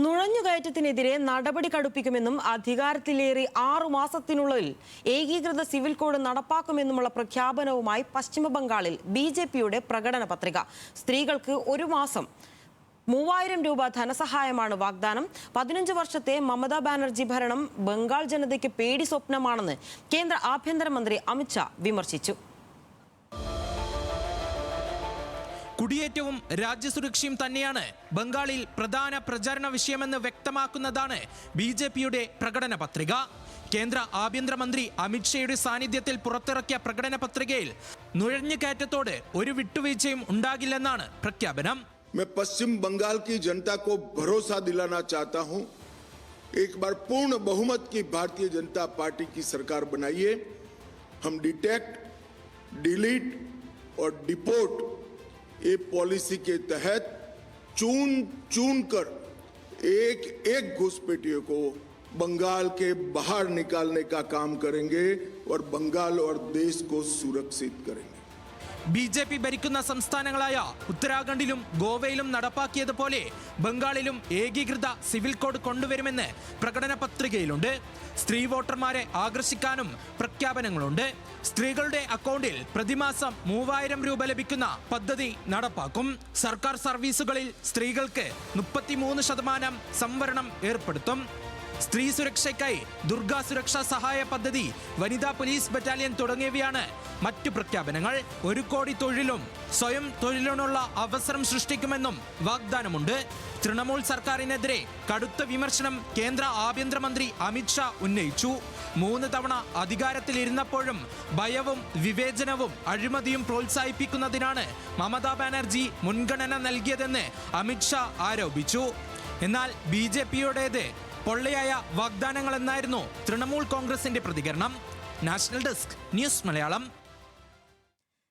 നുഴഞ്ഞുകയറ്റത്തിനെതിരെ നടപടി കടുപ്പിക്കുമെന്നും അധികാരത്തിലേറി 6 മാസത്തിനുള്ളിൽ ഏകീകൃത സിവിൽ കോഡ് നടപ്പാക്കുമെന്നുമുള്ള പ്രഖ്യാപനവുമായി പശ്ചിമബംഗാളിൽ ബിജെപിയുടെ പ്രകടന പത്രിക. സ്ത്രീകൾക്ക് 1 മാസം 3000 രൂപ ധനസഹായമാണ് വാഗ്ദാനം. 15 വർഷത്തെ മമതാ ബാനർജി ഭരണം ബംഗാൾ ജനതയ്ക്ക് പേടി സ്വപ്നമാണെന്ന് കേന്ദ്ര ആഭ്യന്തരമന്ത്രി അമിത് ഷാ വിമർശിച്ചു. കുടിയേറ്റവും രാജ്യസുരക്ഷയും തന്നെയാണ് ബംഗാളിൽ പ്രധാന പ്രചാരണ വിഷയമെന്ന് വ്യക്തമാക്കുന്നതാണ് ബിജെപിയുടെ പ്രകടന പത്രിക. കേന്ദ്ര ആഭ്യന്തരമന്ത്രി അമിത് ഷായുടെ സാന്നിധ്യത്തിൽ പുറത്തിറക്കിയ പ്രകടന പത്രികയിൽ നുഴഞ്ഞുകയറ്റത്തോട് ഒരു വിട്ടുവീഴ്ചയും ഉണ്ടാകില്ലെന്നാണ് പ്രഖ്യാപനം. मैं पश्चिम बंगाल की जनता को भरोसा दिलाना चाहता हूं, एक बार पूर्ण बहुमत की भारतीय जनता पार्टी की सरकार बनाइए. हम डिटेक्ट, डिलीट और डिपोर्ट ये पॉलिसी के तहत चुन कर एक एक घुसपैठियों को बंगाल के बाहर निकालने का काम करेंगे और बंगाल और देश को सुरक्षित करेंगे. ബിജെപി ഭരിക്കുന്ന സംസ്ഥാനങ്ങളായ ഉത്തരാഖണ്ഡിലും ഗോവയിലും നടപ്പാക്കിയതുപോലെ ബംഗാളിലും ഏകീകൃത സിവിൽ കോഡ് കൊണ്ടുവരുമെന്ന് പ്രകടന പത്രികയിലുണ്ട്. സ്ത്രീ വോട്ടർമാരെ ആകർഷിക്കാനും പ്രഖ്യാപനങ്ങളുണ്ട്. സ്ത്രീകളുടെ അക്കൗണ്ടിൽ പ്രതിമാസം 3000 രൂപ ലഭിക്കുന്ന പദ്ധതി നടപ്പാക്കും. സർക്കാർ സർവീസുകളിൽ സ്ത്രീകൾക്ക് 33% സംവരണം ഏർപ്പെടുത്തും. സ്ത്രീ സുരക്ഷയ്ക്കായി ദുർഗാ സുരക്ഷാ സഹായ പദ്ധതി, വനിതാ പോലീസ് ബറ്റാലിയൻ തുടങ്ങിയവയാണ് മറ്റു പ്രഖ്യാപനങ്ങൾ. 1 കോടി തൊഴിലും സ്വയം തൊഴിലിനുള്ള അവസരം സൃഷ്ടിക്കുമെന്നും വാഗ്ദാനമുണ്ട്. തൃണമൂൽ സർക്കാരിനെതിരെ കടുത്ത വിമർശനം കേന്ദ്ര ആഭ്യന്തരമന്ത്രി അമിത് ഷാ ഉന്നയിച്ചു. 3 തവണ അധികാരത്തിലിരുന്നപ്പോഴും ഭയവും വിവേചനവും അഴിമതിയും പ്രോത്സാഹിപ്പിക്കുന്നതിനാണ് മമതാ ബാനർജി മുൻഗണന നൽകിയതെന്ന് അമിത് ഷാ ആരോപിച്ചു. എന്നാൽ ബിജെപിയുടേത് പൊള്ളയായ വാഗ്ദാനങ്ങൾ എന്നായിരുന്നു തൃണമൂൽ കോൺഗ്രസിന്റെ പ്രതികരണം. National desk, news Malayalam.